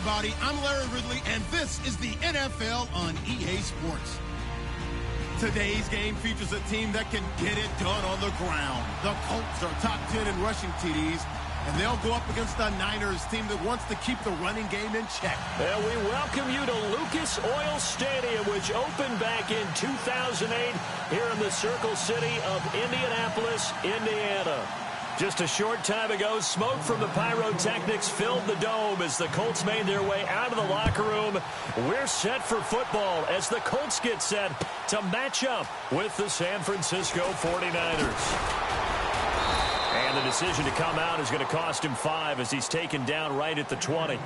everybody. I'm Larry Ridley, and this is the NFL on EA Sports. Today's game features a team that can get it done on the ground. The Colts are top 10 in rushing TDs, and they'll go up against the Niners team that wants to keep the running game in check. And we welcome you to Lucas Oil Stadium, which opened back in 2008 here in the Circle City of Indianapolis, Indiana. Just a short time ago, smoke from the pyrotechnics filled the dome as the Colts made their way out of the locker room. We're set for football as the Colts get set to match up with the San Francisco 49ers. And the decision to come out is going to cost him 5 as he's taken down right at the 20.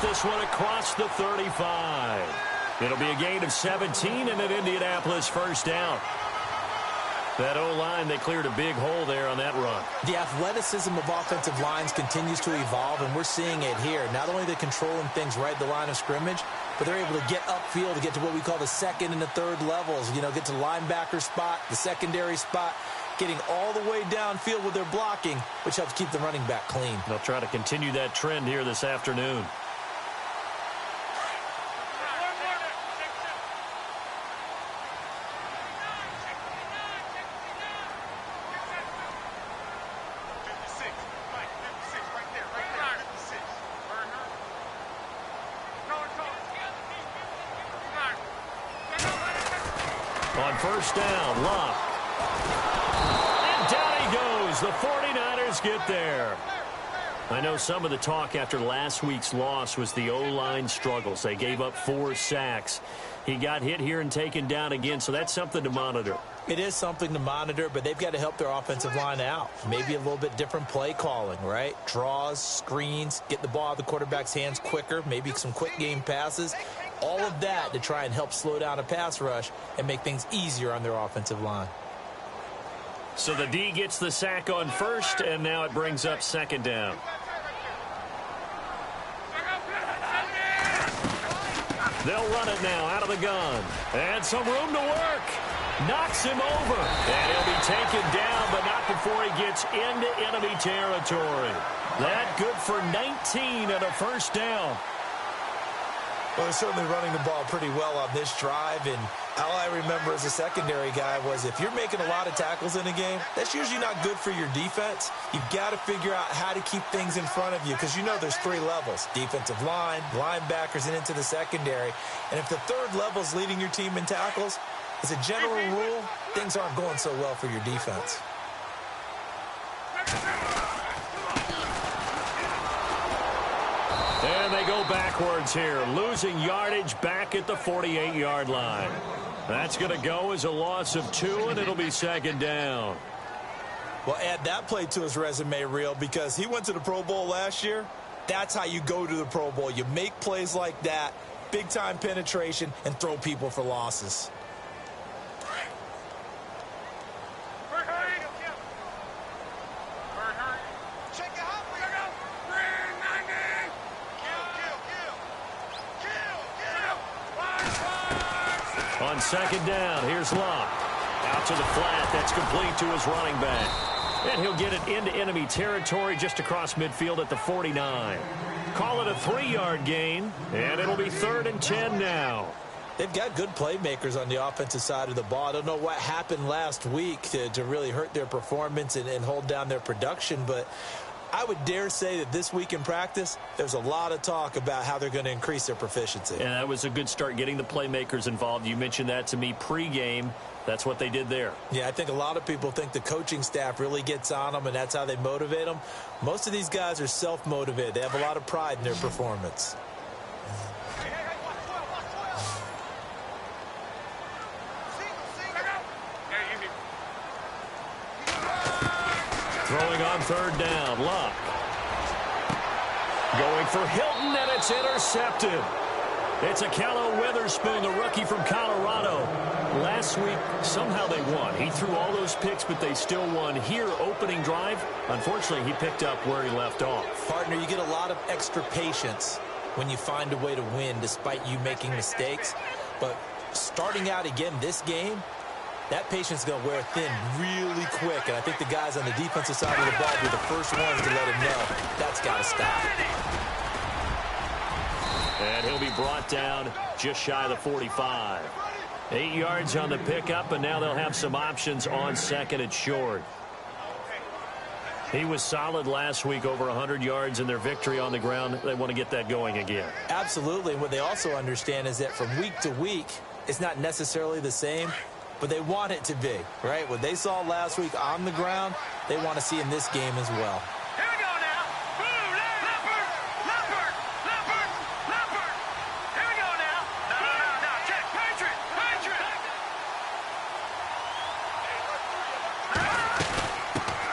This one across the 35. It'll be a gain of 17 and an Indianapolis first down. That O-line, they cleared a big hole there on that run. The athleticism of offensive lines continues to evolve, and we're seeing it here. Not only are they controlling things right at the line of scrimmage, but they're able to get upfield to get to what we call the second and the third levels. You know, get to the linebacker spot, the secondary spot, getting all the way downfield with their blocking, which helps keep the running back clean. They'll try to continue that trend here this afternoon. On first down, Locke. And down he goes. The 49ers get there. I know some of the talk after last week's loss was the O-line struggles. They gave up 4 sacks. He got hit here and taken down again, so that's something to monitor. It is something to monitor, but they've got to help their offensive line out. Maybe a little bit different play calling, right? Draws, screens, get the ball out of the quarterback's hands quicker, maybe some quick game passes. All of that to try and help slow down a pass rush and make things easier on their offensive line. So the D gets the sack on first, and now it brings up second down. They'll run it now out of the gun. And some room to work. Knocks him over. And he'll be taken down, but not before he gets into enemy territory. That good for 19 and a first down. Well, they're certainly running the ball pretty well on this drive, and all I remember as a secondary guy was if you're making a lot of tackles in a game, that's usually not good for your defense. You've got to figure out how to keep things in front of you because you know there's 3 levels, defensive line, linebackers, and into the secondary. And if the third level's leading your team in tackles, as a general rule, things aren't going so well for your defense. And they go backwards here, losing yardage back at the 48-yard line. That's going to go as a loss of 2, and it'll be second down. Well, add that play to his resume reel because he went to the Pro Bowl last year. That's how you go to the Pro Bowl. You make plays like that, big-time penetration, and throw people for losses. On second down, here's Locke. Out to the flat. That's complete to his running back. And he'll get it into enemy territory just across midfield at the 49. Call it a 3-yard gain, and it'll be 3rd and 10 now. They've got good playmakers on the offensive side of the ball. I don't know what happened last week to really hurt their performance and hold down their production, but I would dare say that this week in practice, there's a lot of talk about how they're going to increase their proficiency. And that was a good start, getting the playmakers involved. You mentioned that to me pregame. That's what they did there. Yeah, I think a lot of people think the coaching staff really gets on them, and that's how they motivate them. Most of these guys are self-motivated. They have a lot of pride in their performance. Throwing on third down, Luck. Going for Hilton, and it's intercepted. It's Akello Witherspoon, the rookie from Colorado. Last week, somehow they won. He threw all those picks, but they still won. Here, opening drive, unfortunately, he picked up where he left off. Partner, you get a lot of extra patience when you find a way to win despite you making mistakes. But starting out again this game, that patience is going to wear thin really quick. And I think the guys on the defensive side of the ball will be the first ones to let him know that's got to stop. And he'll be brought down just shy of the 45. 8 yards on the pickup, and now they'll have some options on second and short. He was solid last week, over 100 yards in their victory on the ground. They want to get that going again. Absolutely. And what they also understand is that from week to week, it's not necessarily the same, but they want it to be, right? What they saw last week on the ground, they want to see in this game as well. Here we go now. Boom, Leopard, Leopard, Leopard, Leopard. Here we go now. No. Check, Patriot, Patriot.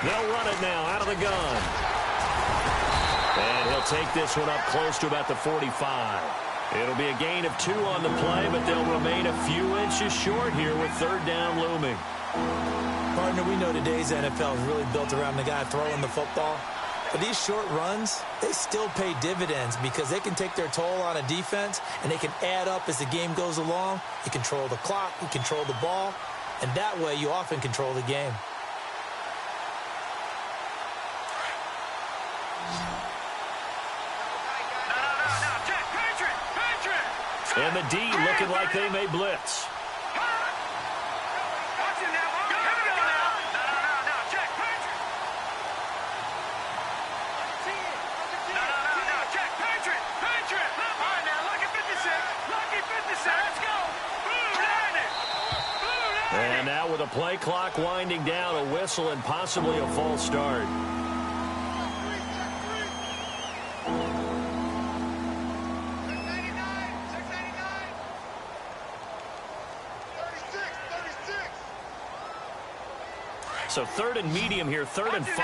They'll run it now out of the gun. And he'll take this one up close to about the 45. It'll be a gain of 2 on the play, but they'll remain a few inches short here with third down looming. Partner, we know today's NFL is really built around the guy throwing the football. But these short runs, they still pay dividends because they can take their toll on a defense, and they can add up as the game goes along. You control the clock, you control the ball, and that way you often control the game. And the D looking like they may blitz. Watch it now. Here we go now. No. Check, Patriot. No. Check, Patriot. Patriot. All right, now, lucky 56. Lucky 56. Let's go. Boom, And now with a play clock winding down, a whistle and possibly a false start. So third and medium here, third and 5. No.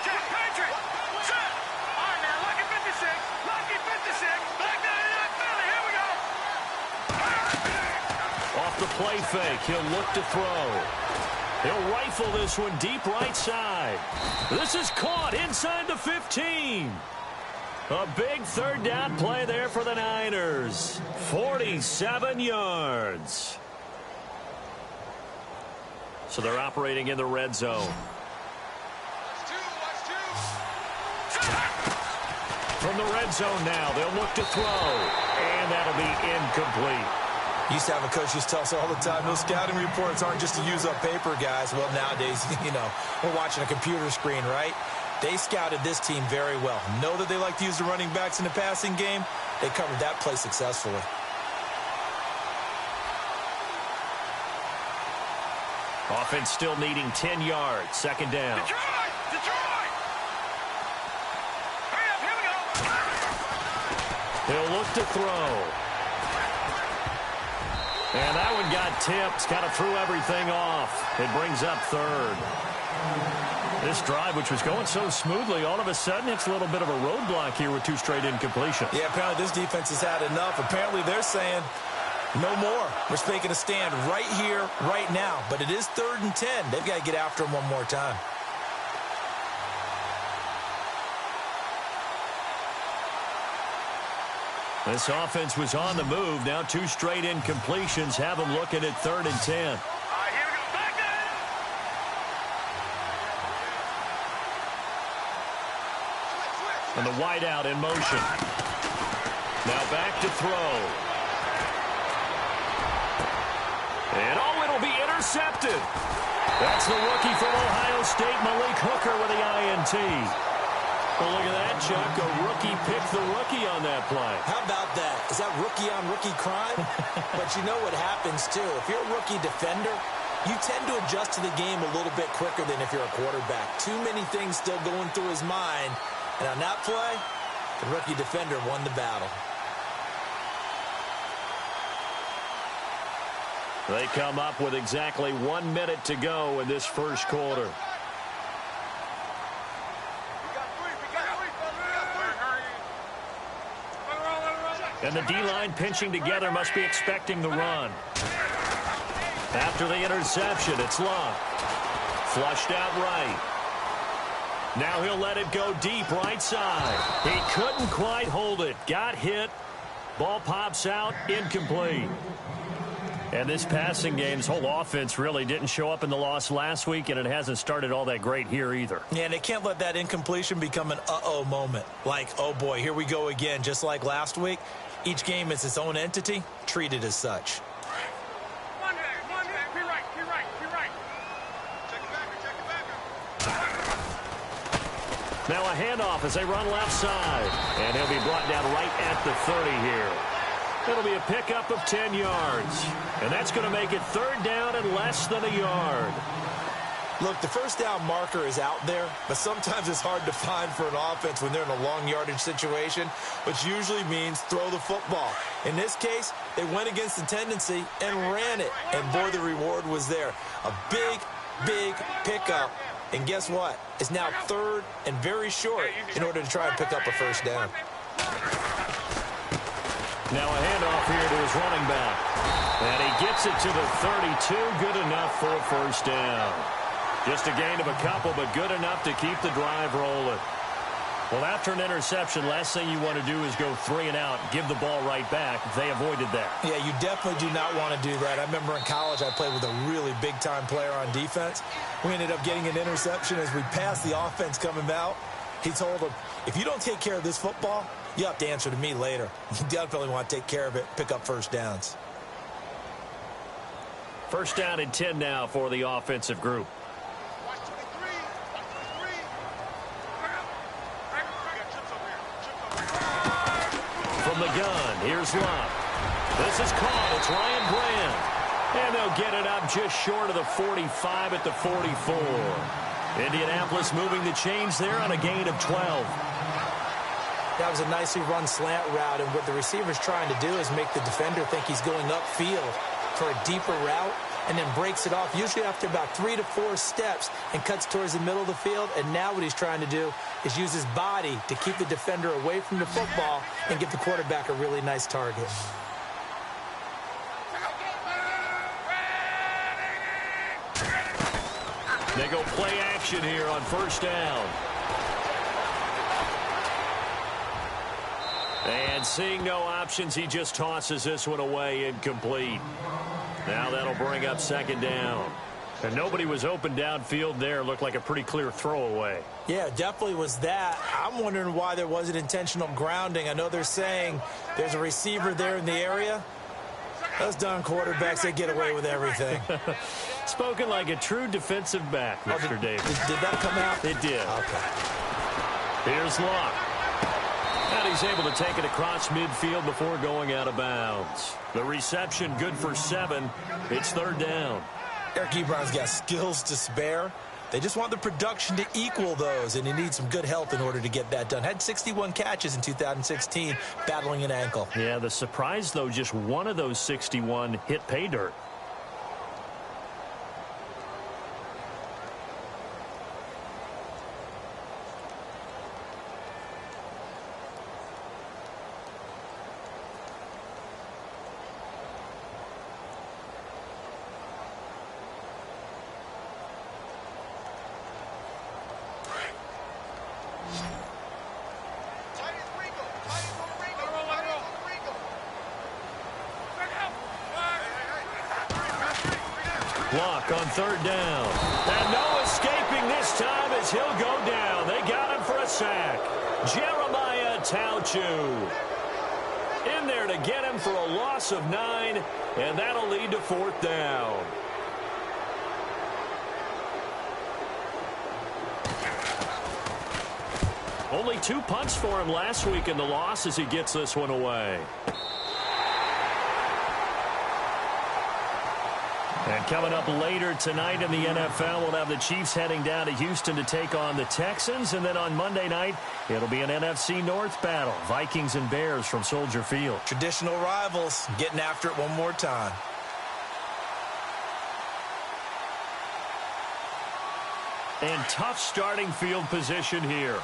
Check, Patriot. Set. All right, now, lucky 56. Lucky 56. Black 99 Philly. Here we go. Off the play fake, he'll look to throw. He'll rifle this one deep right side. This is caught inside the 15. A big third down play there for the Niners. 47 yards. So they're operating in the red zone. From the red zone now, they'll look to throw. And that'll be incomplete. Used to have a coach used to tell us all the time, those scouting reports aren't just to use up paper, guys. Well, nowadays, we're watching a computer screen, right? They scouted this team very well. Know that they like to use the running backs in the passing game. They covered that play successfully. Offense still needing 10 yards. Second down. Detroit! Hurry up, here we go. He'll look to throw. And that one got tipped. Kind of threw everything off. It brings up third. This drive, which was going so smoothly, all of a sudden it's a little bit of a roadblock here with 2 straight incompletions. Yeah, apparently this defense has had enough. Apparently they're saying, no more. We're making a stand right here, right now. But it is 3rd and 10. They've got to get after him one more time. This offense was on the move. Now 2 straight incompletions have them looking at 3rd and 10. All right, here we go. Back there. And the wideout in motion. Now back to throw. And it'll be intercepted. That's the rookie from Ohio State, Malik Hooker, with the INT. Well, look at that, Chuck. A rookie picked the rookie on that play. How about that? Is that rookie-on-rookie crime? But you know what happens, too. If you're a rookie defender, you tend to adjust to the game a little bit quicker than if you're a quarterback. Too many things still going through his mind. And on that play, the rookie defender won the battle. They come up with exactly 1 minute to go in this first quarter. And the D-line pinching together must be expecting the run. After the interception, it's Luck. Flushed out right. Now he'll let it go deep right side. He couldn't quite hold it. Got hit. Ball pops out. Incomplete. And this passing game's whole offense really didn't show up in the loss last week, and it hasn't started all that great here either. Yeah, and they can't let that incompletion become an uh-oh moment. Like, oh boy, here we go again, just like last week. Each game is its own entity, treated as such. Now a handoff as they run left side. And he'll be brought down right at the 30 here. It'll be a pickup of 10 yards. And that's going to make it third down and less than a yard. Look, the first down marker is out there, but sometimes it's hard to find for an offense when they're in a long yardage situation, which usually means throw the football. In this case, they went against the tendency and ran it. And boy, the reward was there. A big, big pickup. And guess what? It's now third and very short in order to try and pick up a first down. Now a handoff here to his running back. And he gets it to the 32. Good enough for a first down. Just a gain of a couple, but good enough to keep the drive rolling. Well, after an interception, last thing you want to do is go 3 and out, give the ball right back. They avoided that. Yeah, you definitely do not want to do that. I remember in college I played with a really big-time player on defense. We ended up getting an interception as we passed the offense coming out. He told him, if you don't take care of this football, you have to answer to me later. You definitely want to take care of it, pick up first downs. First down and 10 now for the offensive group. From the gun, here's Luck. This is caught. It's Ryan Brand. And they'll get it up just short of the 45 at the 44. Indianapolis moving the chains there on a gain of 12. That was a nicely run slant route, and what the receiver's trying to do is make the defender think he's going upfield for a deeper route, and then breaks it off, usually after about 3 to 4 steps, and cuts towards the middle of the field. And now what he's trying to do is use his body to keep the defender away from the football and give the quarterback a really nice target. They go play action here on first down. And seeing no options, he just tosses this one away, incomplete. Now that'll bring up second down. And nobody was open downfield there. Looked like a pretty clear throwaway. Yeah, definitely was that. I'm wondering why there wasn't intentional grounding. I know they're saying there's a receiver there in the area. Those darn quarterbacks, they get away with everything. Spoken like a true defensive back, Mr. Davis. Did that come out? It did. Okay. Here's Luck. And he's able to take it across midfield before going out of bounds. The reception good for 7. It's third down. Eric Ebron's got skills to spare. They just want the production to equal those, and he needs some good health in order to get that done. Had 61 catches in 2016, battling an ankle. Yeah, the surprise, though, just one of those 61 hit pay dirt. Luck on third down. And no escaping this time as he'll go down. They got him for a sack. Jeremiah Tauchu in there to get him for a loss of 9, and that'll lead to fourth down. Only 2 punts for him last week in the loss as he gets this one away. And coming up later tonight in the NFL, we'll have the Chiefs heading down to Houston to take on the Texans. And then on Monday night, it'll be an NFC North battle. Vikings and Bears from Soldier Field. Traditional rivals getting after it one more time. And tough starting field position here.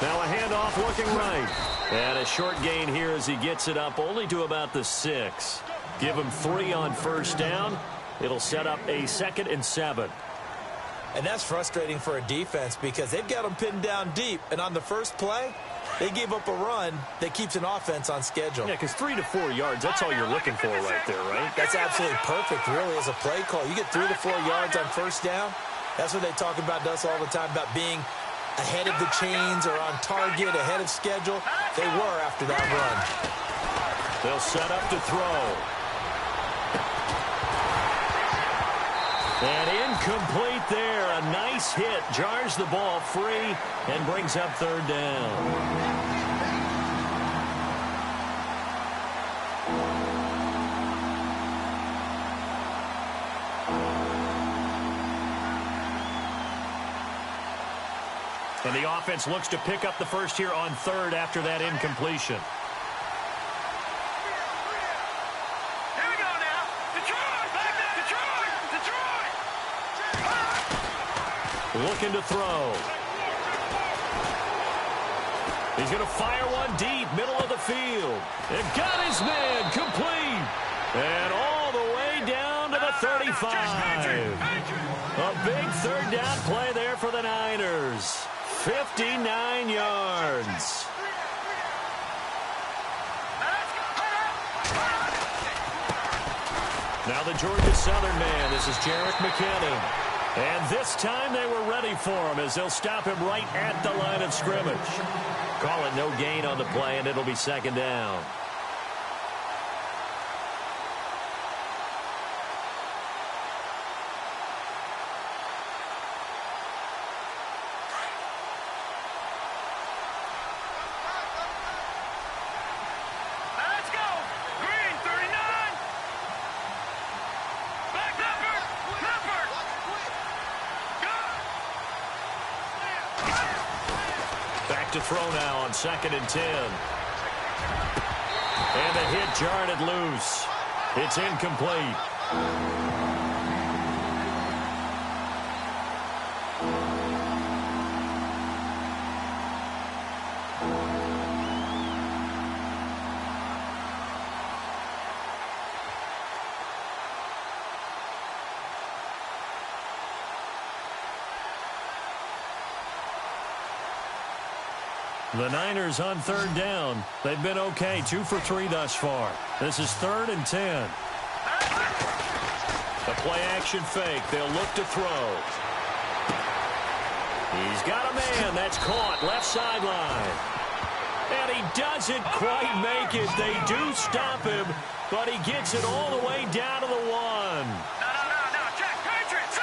Now a handoff looking right. And a short gain here as he gets it up only to about the 6. Give him 3 on first down. It'll set up a 2nd and 7. And that's frustrating for a defense because they've got them pinned down deep. And on the first play, they gave up a run that keeps an offense on schedule. Yeah, because 3 to 4 yards, that's all you're looking for right there, right? That's absolutely perfect, really, as a play call. You get 3 to 4 yards on first down. That's what they talk about to us all the time, about being ahead of the chains or on target, ahead of schedule. They were after that run. They'll set up to throw. And incomplete there. A nice hit. Jars the ball free and brings up 3rd down. And the offense looks to pick up the first here on 3rd after that incompletion. Here we go now. Detroit! Back there! Detroit! Looking to throw. He's going to fire one deep, middle of the field. And got his man complete. And all the way down to the 35. A big 3rd down play there for the Niners. 59 yards. Now the Georgia Southern man. This is Jerick McKinnon. And this time they were ready for him as they'll stop him right at the line of scrimmage. Call it no gain on the play, and it'll be 2nd down. Let's go! Green, 39! Back Leopard! Leopard! Back to throw now on 2nd and 10. And the hit jarred it loose. It's incomplete. The Niners on 3rd down. They've been okay, 2 for 3 thus far. This is 3rd and 10. The play action fake. They'll look to throw. He's got a man. That's caught. Left sideline. And he doesn't quite make it. They do stop him, but he gets it all the way down to the 1. No. Check. Patriots!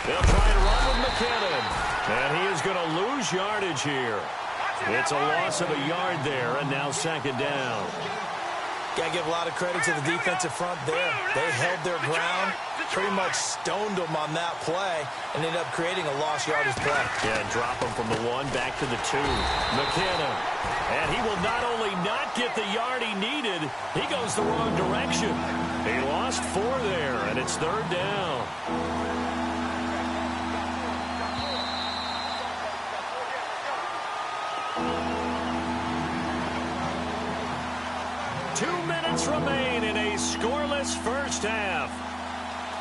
They'll try and run with McKinnon. And he is going to lose yardage here. It's a loss of a yard there, and now 2nd down. Got to give a lot of credit to the defensive front there. They held their ground, pretty much stoned them on that play, and ended up creating a lost yardage play. Yeah, drop him from the 1 back to the 2. McKinnon. And he will not only not get the yard he needed, he goes the wrong direction. He lost 4 there, and it's 3rd down. Remain in a scoreless first half.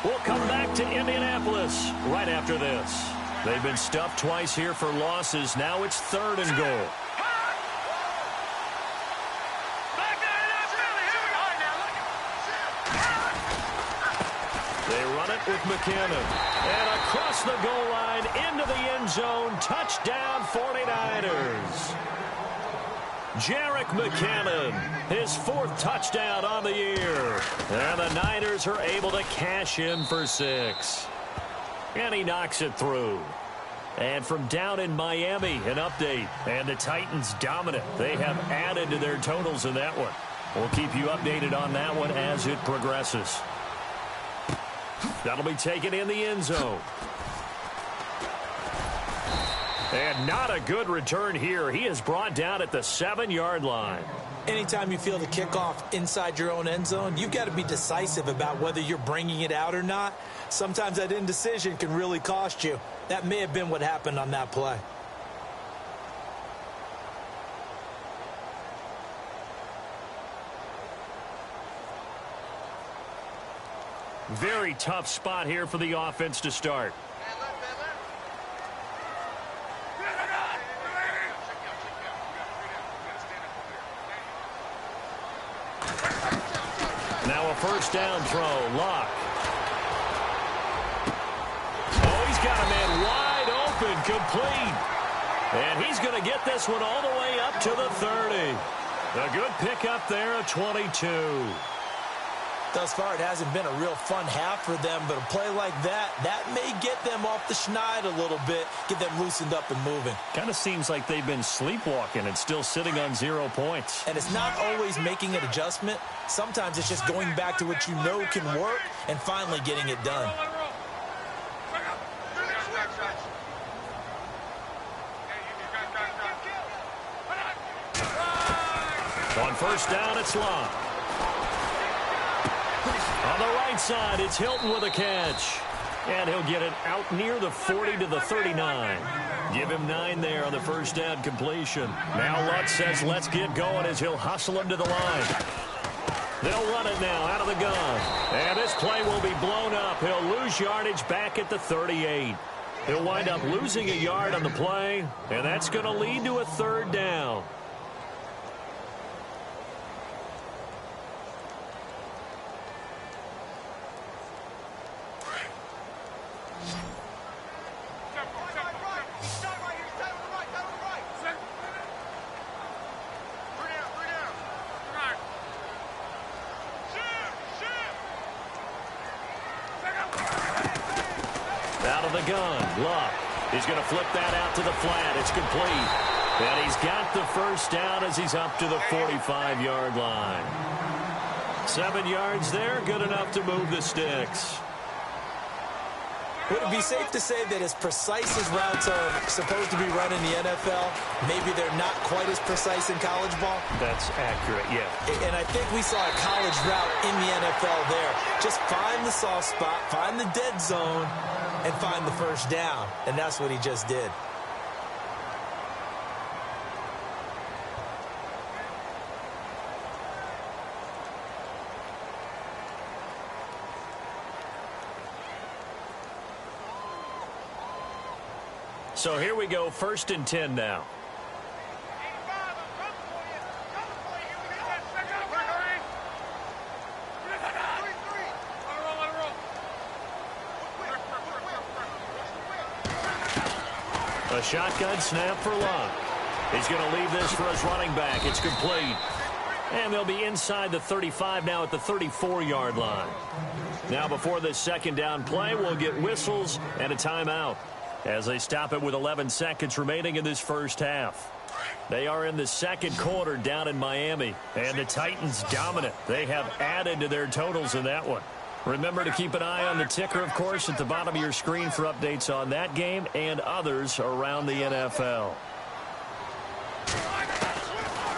We'll come back to Indianapolis right after this. They've been stuffed twice here for losses. Now it's 3rd and goal. They run it with McKinnon. And across the goal line into the end zone. Touchdown 49ers. Jerick McKinnon, his 4th touchdown on the year. And the Niners are able to cash in for 6. And he knocks it through. And from down in Miami, an update. And the Titans dominant. They have added to their totals in that one. We'll keep you updated on that one as it progresses. That'll be taken in the end zone. And not a good return here. He is brought down at the 7-yard line. Anytime you feel the kickoff inside your own end zone, you've got to be decisive about whether you're bringing it out or not. Sometimes that indecision can really cost you. That may have been what happened on that play. Very tough spot here for the offense to start. Now a first down throw. Luck. Oh, he's got a man wide open, complete. And he's going to get this one all the way up to the 30. A good pickup there, a 22. Thus far, it hasn't been a real fun half for them, but a play like that may get them off the schneid a little bit, get them loosened up and moving. Kind of seems like they've been sleepwalking and still sitting on 0 points. And it's not always making an adjustment. Sometimes it's just going back to what you know can work and finally getting it done. On first down, it's Locke. On the right side, it's Hilton with a catch. And he'll get it out near the 40 to the 39. Give him 9 there on the first down completion. Now Lutz says let's get going as he'll hustle him to the line. They'll run it now out of the gun. And this play will be blown up. He'll lose yardage back at the 38. He'll wind up losing a yard on the play, and that's going to lead to a third down. Out of the gun, Luck. He's going to flip that out to the flat. It's complete. And he's got the first down as he's up to the 45-yard line. 7 yards there, good enough to move the sticks. Would it be safe to say that as precise as routes are supposed to be run in the NFL, maybe they're not quite as precise in college ball? That's accurate, yeah. And I think we saw a college route in the NFL there. Just find the soft spot, find the dead zone, and find the first down. And that's what he just did. So here we go, 1st and 10 now. A shotgun snap for Luck. He's going to leave this for his running back. It's complete. And they'll be inside the 35 now at the 34-yard line. Now before this second down play, we'll get whistles and a timeout as they stop it with 11 seconds remaining in this first half. They are in the second quarter down in Miami, and the Titans dominant. They have added to their totals in that one. Remember to keep an eye on the ticker, of course, at the bottom of your screen for updates on that game and others around the NFL.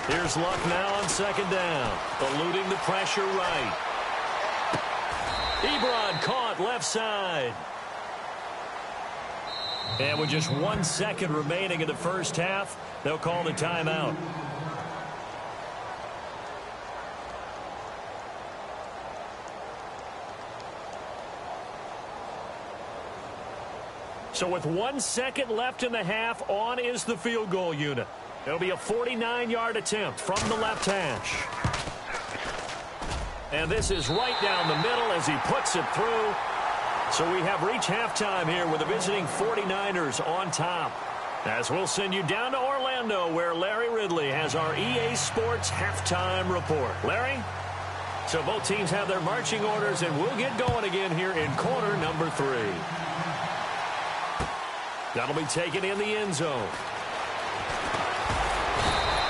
Here's Luck now on second down, eluding the pressure right. Ebron caught left side. And with just 1 second remaining in the first half, they'll call the timeout. So with 1 second left in the half, on is the field goal unit. It'll be a 49-yard attempt from the left hash. And this is right down the middle as he puts it through. So we have reached halftime here with the visiting 49ers on top. As we'll send you down to Orlando where Larry Ridley has our EA Sports halftime report. Larry? So both teams have their marching orders, and we'll get going again here in quarter number 3. That'll be taken in the end zone.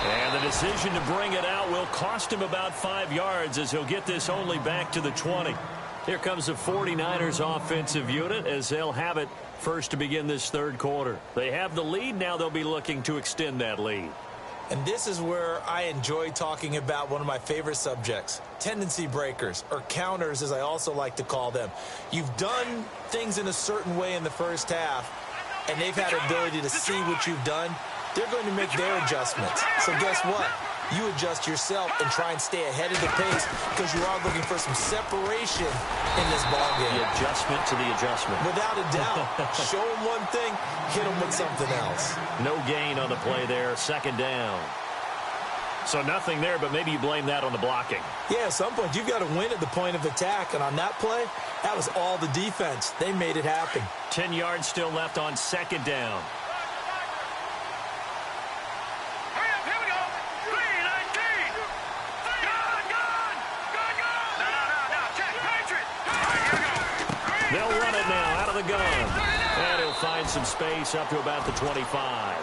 And the decision to bring it out will cost him about 5 yards as he'll get this only back to the 20. Here comes the 49ers offensive unit as they'll have it First to begin this third quarter. They have the lead. Now they'll be looking to extend that lead. And this is where I enjoy talking about one of my favorite subjects, tendency breakers, or counters as I also like to call them. You've done things in a certain way in the first half, and they've had the ability to see what you've done. They're going to make their adjustments. So guess what? You adjust yourself and try and stay ahead of the pace because you are looking for some separation in this ballgame. The adjustment to the adjustment. Without a doubt. Show them one thing, hit them with something else. No gain on the play there. Second down. So nothing there, but maybe you blame that on the blocking. Yeah, at some point, you've got to win at the point of attack. And on that play, that was all the defense. They made it happen. 10 yards still left on second down. They'll run it now out of the gun. And he'll find some space up to about the 25.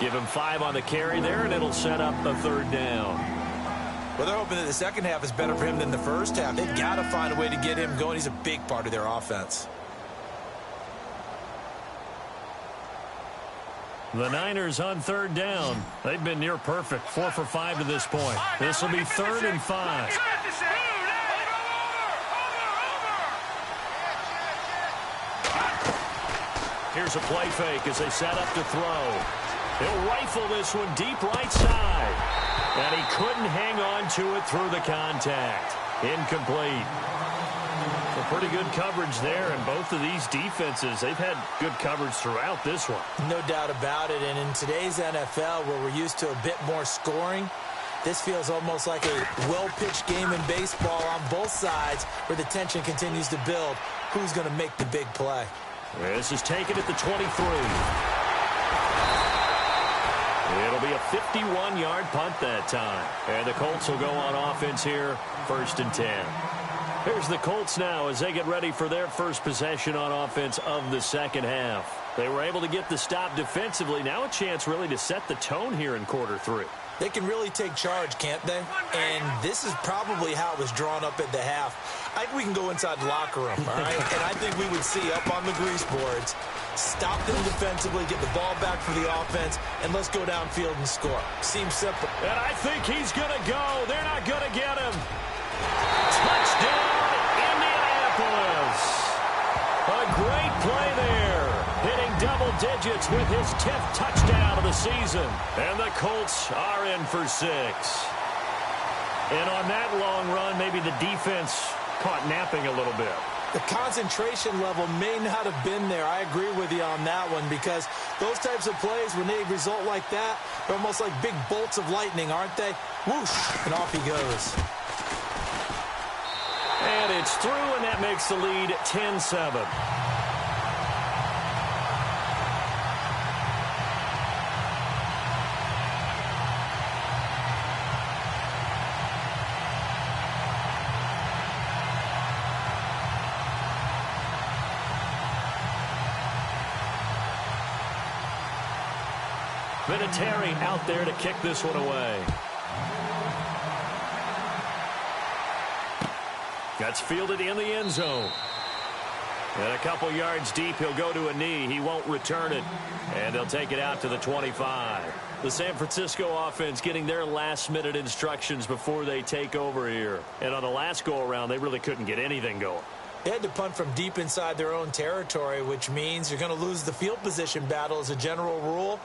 Give him 5 on the carry there, and it'll set up a third down. Well, they're hoping that the second half is better for him than the first half. They've got to find a way to get him going. He's a big part of their offense. The Niners on third down. They've been near perfect. 4 for 5 to this point. This will be 3rd and 5. Here's a play fake as they set up to throw. He'll rifle this one deep right side. And he couldn't hang on to it through the contact. Incomplete. So pretty good coverage there, and both of these defenses, they've had good coverage throughout this one. No doubt about it, and in today's NFL, where we're used to a bit more scoring, this feels almost like a well-pitched game in baseball on both sides where the tension continues to build. Who's going to make the big play? This is taken at the 23. It'll be a 51-yard punt that time. And the Colts will go on offense here, 1st and 10. Here's the Colts now as they get ready for their first possession on offense of the second half. They were able to get the stop defensively. Now a chance really to set the tone here in quarter 3. They can really take charge, can't they? And this is probably how it was drawn up at the half. I think we can go inside the locker room, all right? And I think we would see up on the grease boards, stop them defensively, get the ball back for the offense, and let's go downfield and score. Seems simple. And I think he's going to go. They're not going to get him. Touchdown, Indianapolis. A great play there. Hitting double digits with his 10th touchdown of the season. And the Colts are in for 6. And on that long run, maybe the defense caught napping a little bit. The concentration level may not have been there. I agree with you on that one because those types of plays, when they result like that, they're almost like big bolts of lightning, aren't they? Whoosh, and off he goes. And it's through, and that makes the lead 10-7. Vinatieri out there to kick this one away. That's fielded in the end zone. And a couple yards deep, he'll go to a knee. He won't return it. And they'll take it out to the 25. The San Francisco offense getting their last-minute instructions before they take over here. And on the last go-around, they really couldn't get anything going. They had to punt from deep inside their own territory, which means you're going to lose the field position battle as a general rule.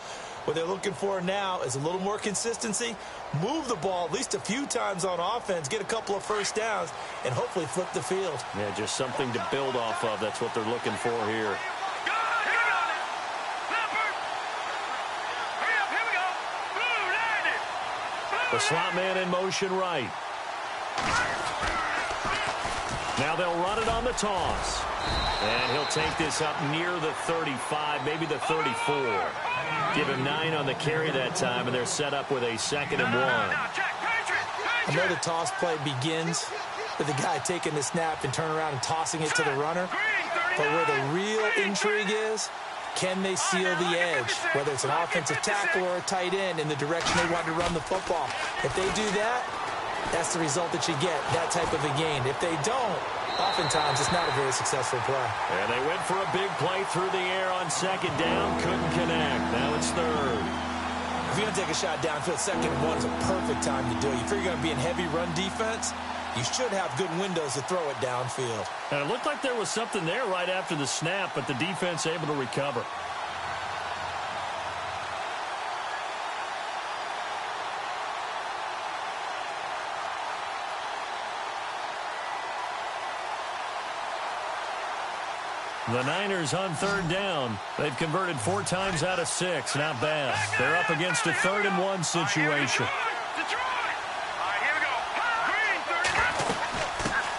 What they're looking for now is a little more consistency, move the ball at least a few times on offense, get a couple of first downs, and hopefully flip the field. Yeah, just something to build off of. That's what they're looking for here. The slot man in motion right. Now they'll run it on the toss. And he'll take this up near the 35, maybe the 34. Give him 9 on the carry that time, and they're set up with a 2nd and 1. I know the toss play begins with the guy taking the snap and turn around and tossing it to the runner. But where the real intrigue is, can they seal the edge, whether it's an offensive tackle or a tight end in the direction they want to run the football. If they do that, that's the result that you get, that type of a gain. If they don't, oftentimes it's not a very successful play. And they went for a big play through the air on second down. Couldn't connect. Now it's third. If you're going to take a shot downfield, second and one's a perfect time to do it. You figure you're going to be in heavy run defense, you should have good windows to throw it downfield. And it looked like there was something there right after the snap, but the defense able to recover. The Niners on third down. They've converted 4 times out of 6. Not bad. They're up against a 3rd and 1 situation.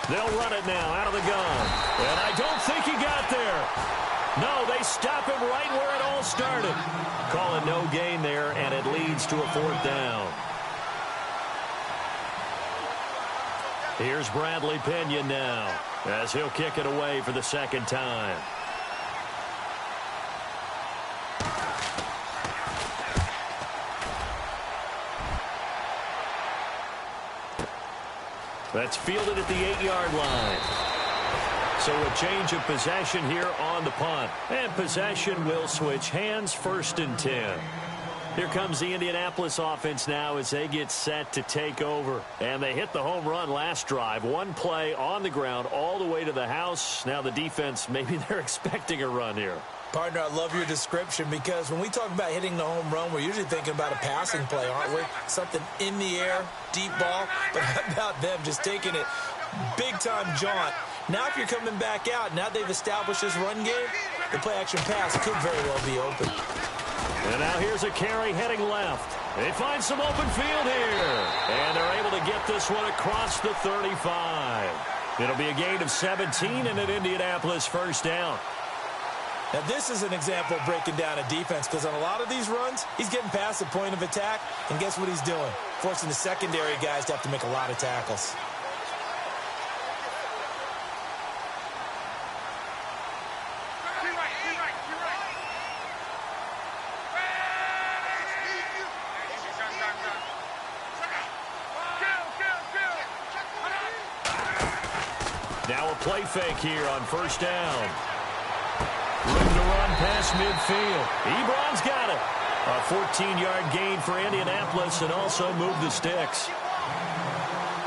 They'll run it now out of the gun. And I don't think he got there. No, they stop him right where it all started. Call it no gain there, and it leads to a 4th down. Here's Bradley Pena now, as he'll kick it away for the 2nd time. That's fielded at the 8-yard line. So a change of possession here on the punt. And possession will switch hands, 1st and 10. Here comes the Indianapolis offense now as they get set to take over. And they hit the home run last drive. 1 play on the ground all the way to the house. Now the defense, maybe they're expecting a run here. Partner, I love your description because when we talk about hitting the home run, we're usually thinking about a passing play, aren't we? Something in the air, deep ball. But how about them just taking it big-time jaunt? Now if you're coming back out, now they've established this run game, the play-action pass could very well be open. And now here's a carry heading left. They find some open field here. And they're able to get this one across the 35. It'll be a gain of 17 and an Indianapolis 1st down. Now this is an example of breaking down a defense because on a lot of these runs, he's getting past the point of attack. And guess what he's doing? Forcing the secondary guys to have to make a lot of tackles. Now a play fake here on 1st down. Looking to run past midfield. Ebron's got it. A 14-yard gain for Indianapolis and also move the sticks.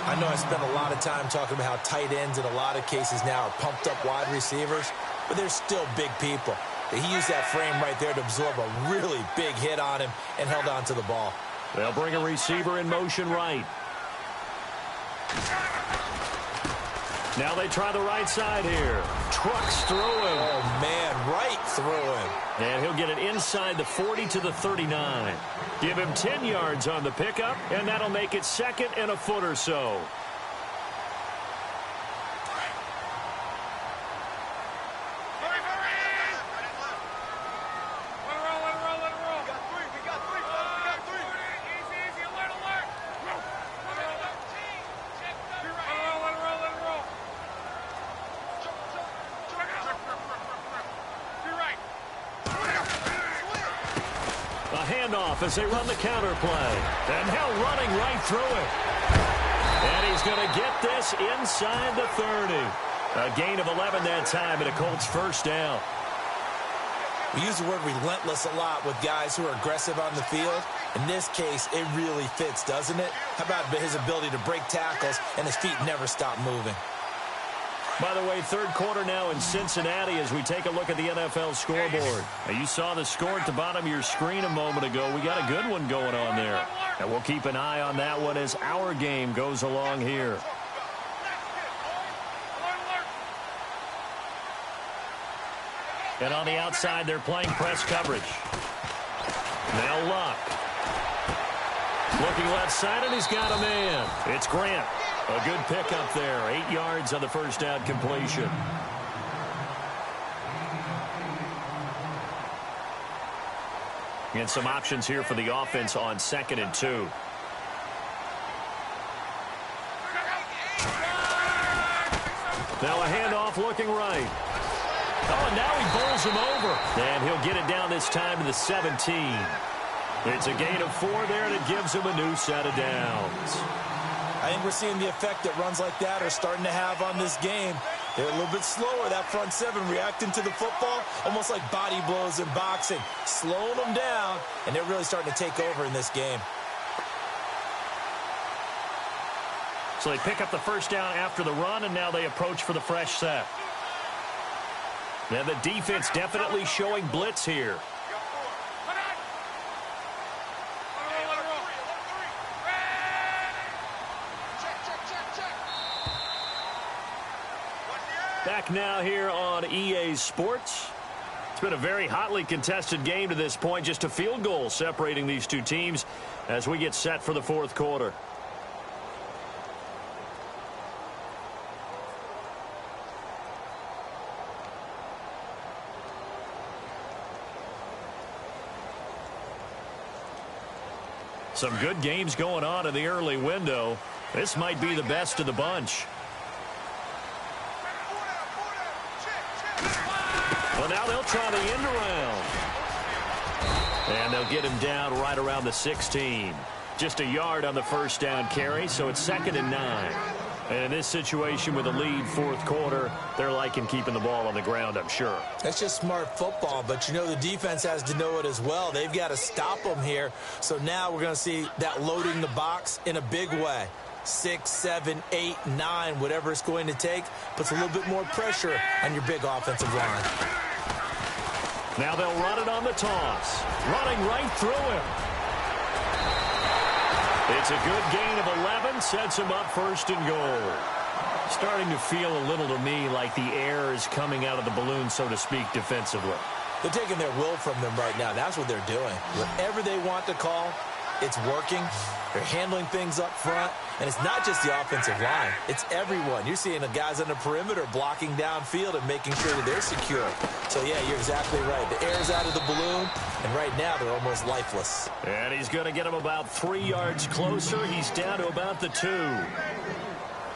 I know I spent a lot of time talking about how tight ends in a lot of cases now are pumped up wide receivers, but they're still big people. He used that frame right there to absorb a really big hit on him and held on to the ball. They'll bring a receiver in motion right. Now they try the right side here. Trucks through him. Oh, man, right through him. And he'll get it inside the 40 to the 39. Give him 10 yards on the pickup, and that'll make it 2nd and a foot or so. As they run the counter play. And now running right through it. And he's going to get this inside the 30. A gain of 11 that time and a Colts 1st down. We use the word relentless a lot with guys who are aggressive on the field. In this case, it really fits, doesn't it? How about his ability to break tackles and his feet never stop moving? By the way, 3rd quarter now in Cincinnati as we take a look at the NFL scoreboard. Now, you saw the score at the bottom of your screen a moment ago. We got a good one going on there. And we'll keep an eye on that one as our game goes along here. And on the outside, they're playing press coverage. Now Luck. Looking left side, and he's got a man. It's Grant. A good pickup there. 8 yards on the 1st down completion. And some options here for the offense on 2nd and 2. Now a handoff looking right. Oh, and now he bowls him over. And he'll get it down this time to the 17. It's a gain of 4 there, and it gives him a new set of downs. I think we're seeing the effect that runs like that are starting to have on this game. They're a little bit slower, that front seven, reacting to the football, almost like body blows in boxing, slowing them down, and they're really starting to take over in this game. So they pick up the first down after the run, and now they approach for the fresh set. Now the defense definitely showing blitz here. Back now here on EA Sports. It's been a very hotly contested game to this point. Just a field goal separating these two teams as we get set for the fourth quarter. Some good games going on in the early window. This might be the best of the bunch. Well, now they'll try the end around. And they'll get him down right around the 16. Just a yard on the first down carry, so it's 2nd and 9. And in this situation with a lead fourth quarter, they're liking keeping the ball on the ground, I'm sure. That's just smart football, but you know the defense has to know it as well. They've got to stop them here. So now we're going to see that loading the box in a big way. 6, 7, 8, 9, whatever it's going to take, puts a little bit more pressure on your big offensive line. Now they'll run it on the toss. Running right through him. It's a good gain of 11, sets him up 1st and goal. Starting to feel a little to me like the air is coming out of the balloon, so to speak, defensively. They're taking their will from them right now. That's what they're doing. Whatever they want to call, it's working. They're handling things up front. And it's not just the offensive line. It's everyone. You're seeing the guys on the perimeter blocking downfield and making sure that they're secure. So, yeah, you're exactly right. The air's out of the balloon, and right now they're almost lifeless. And he's going to get him about 3 yards closer. He's down to about the 2.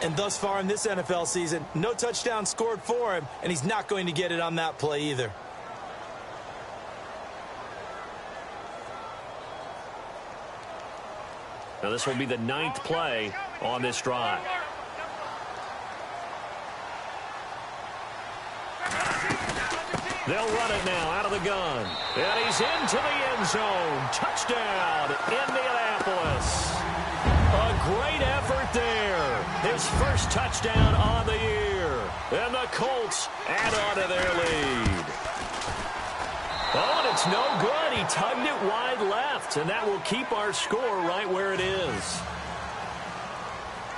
And thus far in this NFL season, no touchdown scored for him, and he's not going to get it on that play either. Now this will be the 9th play on this drive. They'll run it now out of the gun. And he's into the end zone. Touchdown, Indianapolis. A great effort there. His first touchdown on the year. And the Colts add on to their lead. Oh, and it's no good. He tugged it wide left, and that will keep our score right where it is.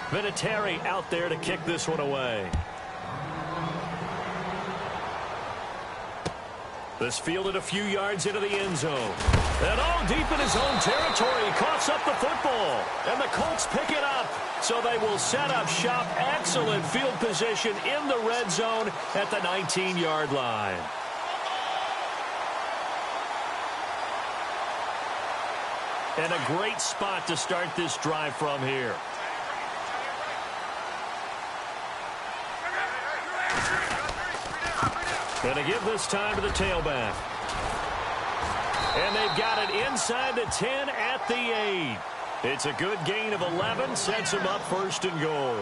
Vinatieri out there to kick this one away. This fielded a few yards into the end zone. And all deep in his own territory, he coughs up the football. And the Colts pick it up. So they will set up shop. Excellent field position in the red zone at the 19-yard line. And a great spot to start this drive from here. Going to give this time to the tailback. And they've got it inside the 10 at the 8. It's a good gain of 11, sets them up 1st and goal.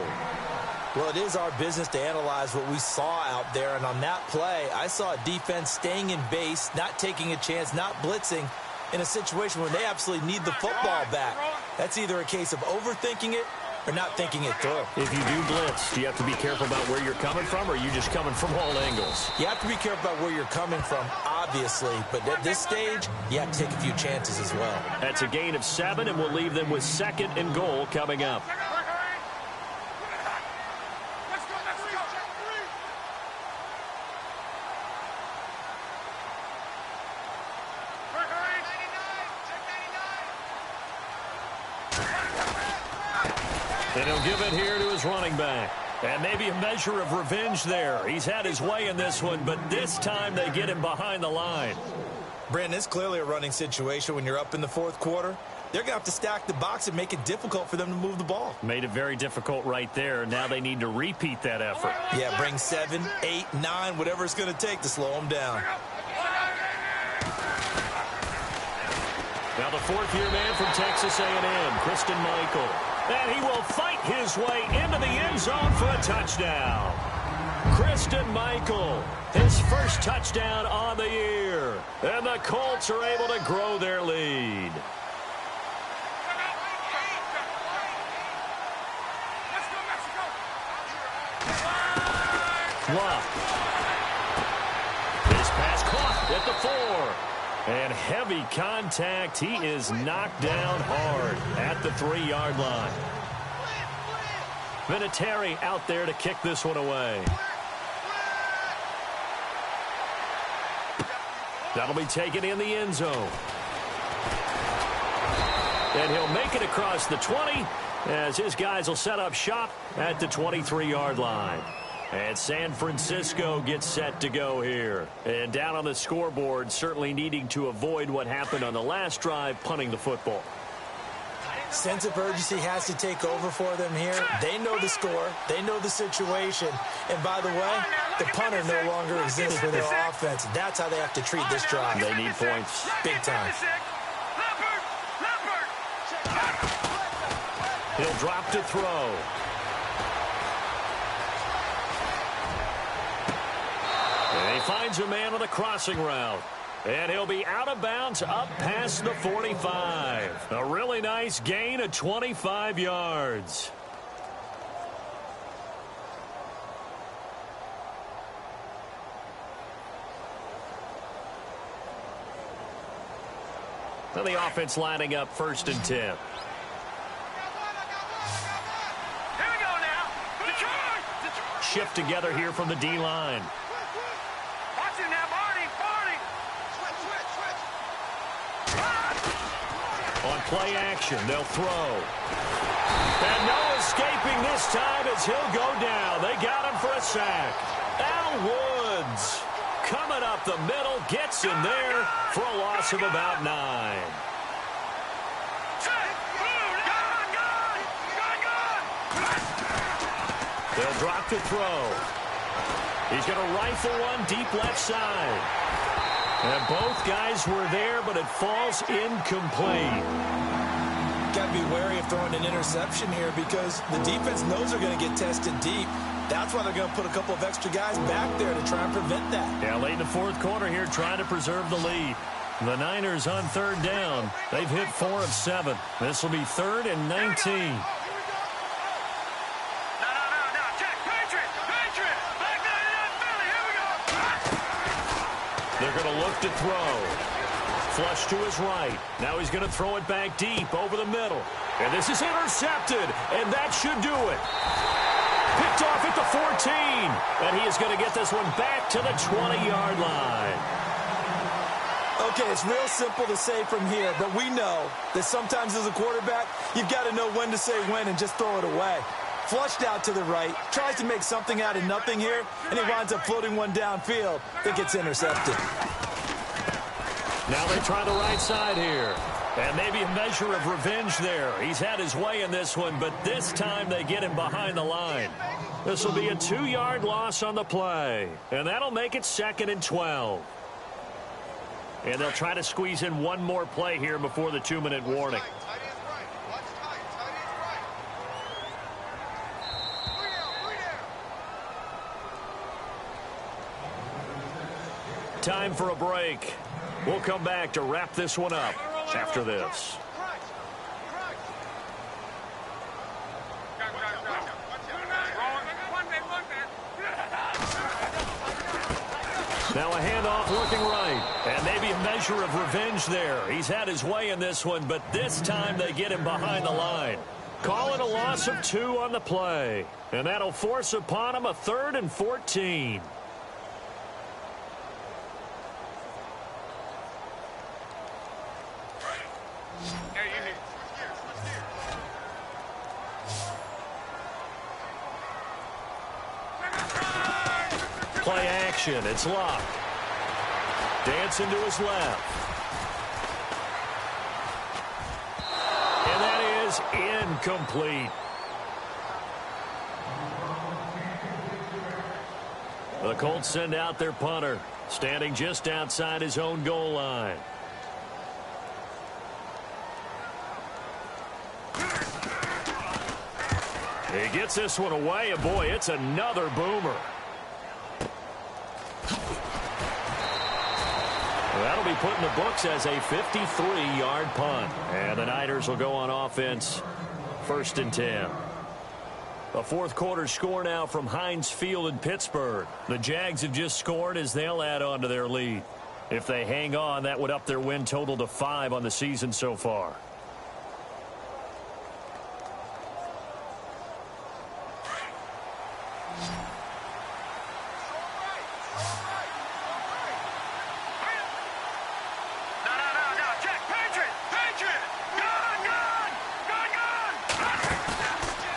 Well, it is our business to analyze what we saw out there. And on that play, I saw a defense staying in base, not taking a chance, not blitzing, in a situation where they absolutely need the football back. That's either a case of overthinking it or not thinking it through. If you do blitz, do you have to be careful about where you're coming from, or are you just coming from all angles? You have to be careful about where you're coming from, obviously, but at this stage, you have to take a few chances as well. That's a gain of 7, and we'll leave them with 2nd and goal coming up. And he'll give it here to his running back. And maybe a measure of revenge there. He's had his way in this one, but this time they get him behind the line. Brandon, it's clearly a running situation when you're up in the fourth quarter. They're going to have to stack the box and make it difficult for them to move the ball. Made it very difficult right there. Now they need to repeat that effort. Yeah, bring 7, 8, 9, whatever it's going to take to slow them down. Now the 4th-year man from Texas A&M, Christian Michael. And he will fight his way into the end zone for a touchdown. Christian Michael, his first touchdown on the year. And the Colts are able to grow their lead. Luck. This pass caught at the 4. And heavy contact. He is knocked down hard at the 3-yard line. Vinatieri out there to kick this one away. That'll be taken in the end zone. And he'll make it across the 20 as his guys will set up shop at the 23-yard line. And San Francisco gets set to go here. And down on the scoreboard, certainly needing to avoid what happened on the last drive, punting the football. Sense of urgency has to take over for them here. They know the score. They know the situation. And by the way, the punter no longer exists for their offense. That's how they have to treat this drive. They need points big time. He'll drop to throw. And he finds a man on the crossing route. And he'll be out of bounds up past the 45. A really nice gain of 25 yards. And the offense lining up 1st and 10. Here we go now. Detroit! Shift together here from the D-line. Watch it now, Barney. On play action, they'll throw. And no escaping this time as he'll go down. They got him for a sack. Al Woods coming up the middle, gets in there for a loss of about 9. They'll drop to throw. He's going to rifle one deep left side. And both guys were there, but it falls incomplete. Got to be wary of throwing an interception here because the defense knows they're going to get tested deep. That's why they're going to put a couple of extra guys back there to try and prevent that. Yeah, late in the 4th quarter here, trying to preserve the lead. The Niners on 3rd down. They've hit 4 of 7. This will be 3rd and 19. They're going to look to throw. Flush to his right. Now he's going to throw it back deep over the middle. And this is intercepted, and that should do it. Picked off at the 14. And he is going to get this one back to the 20-yard line. Okay, it's real simple to say from here, but we know that sometimes as a quarterback, you've got to know when to say when and just throw it away. Flushed out to the right, tries to make something out of nothing here, and he winds up floating one downfield that gets intercepted. Now they try the right side here. And maybe a measure of revenge there. He's had his way in this one, but this time they get him behind the line. This will be a 2-yard loss on the play. And that'll make it 2nd and 12. And they'll try to squeeze in one more play here before the 2-minute warning. Time for a break. We'll come back to wrap this one up after this. Now a handoff looking right. And maybe a measure of revenge there. He's had his way in this one, but this time they get him behind the line. Call it a loss of 2 on the play. And that'll force upon him a 3rd and 14. Play action. It's Luck. Dancing to his left. And that is incomplete. The Colts send out their punter, standing just outside his own goal line. He gets this one away, and boy, it's another boomer. That'll be put in the books as a 53-yard punt. And the Niners will go on offense, 1st and 10. A fourth quarter score now from Heinz Field in Pittsburgh. The Jags have just scored as they'll add on to their lead. If they hang on, that would up their win total to 5 on the season so far.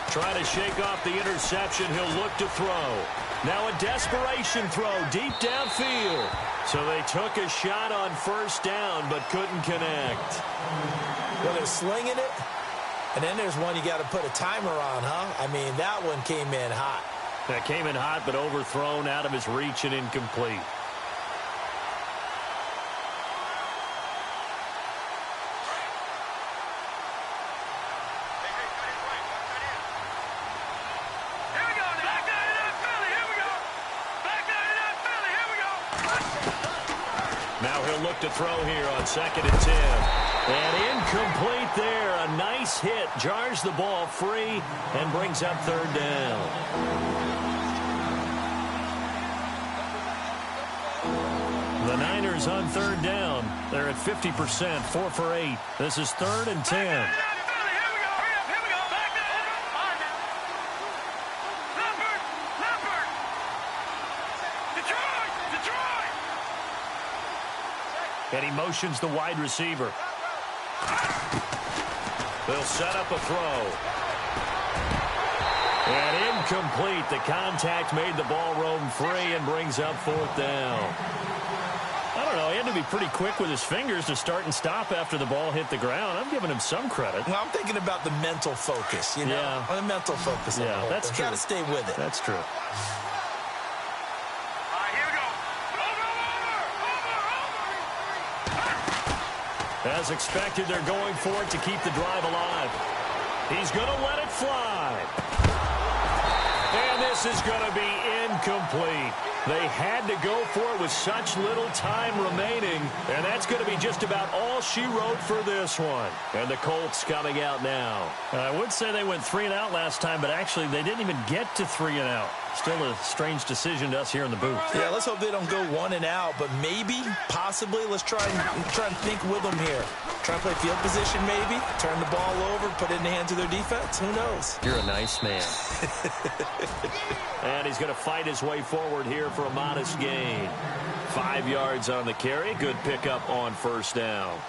Trying to shake off the interception. He'll look to throw. Now a desperation throw deep downfield. So they took a shot on 1st down but couldn't connect. Well, they're slinging it. And then there's one you got to put a timer on, huh? I mean, that one came in hot. That came in hot but overthrown, out of his reach and incomplete. Look to throw here on 2nd and 10. And incomplete there. A nice hit. Jars the ball free and brings up 3rd down. The Niners on 3rd down. They're at 50%, 4 for 8. This is 3rd and 10. And he motions the wide receiver. They'll set up a throw. And incomplete. The contact made the ball roam free and brings up 4th down. I don't know. He had to be pretty quick with his fingers to start and stop after the ball hit the ground. I'm giving him some credit. Well, I'm thinking about the mental focus, you know. Yeah. The mental focus. Yeah, that's true. You got to stay with it. That's true. As expected, they're going for it to keep the drive alive. He's going to let it fly. And this is going to be incomplete. They had to go for it with such little time remaining. And that's going to be just about all she wrote for this one. And the Colts coming out now. I would say they went 3 and out last time, but actually they didn't even get to 3 and out. Still a strange decision to us here in the booth. Yeah, let's hope they don't go 1 and out, but maybe, possibly, let's try and think with them here. Try and play field position maybe, turn the ball over, put it in the hands of their defense. Who knows? You're a nice man. And he's going to fight his way forward here for a modest gain. 5 yards on the carry. Good pickup on 1st down.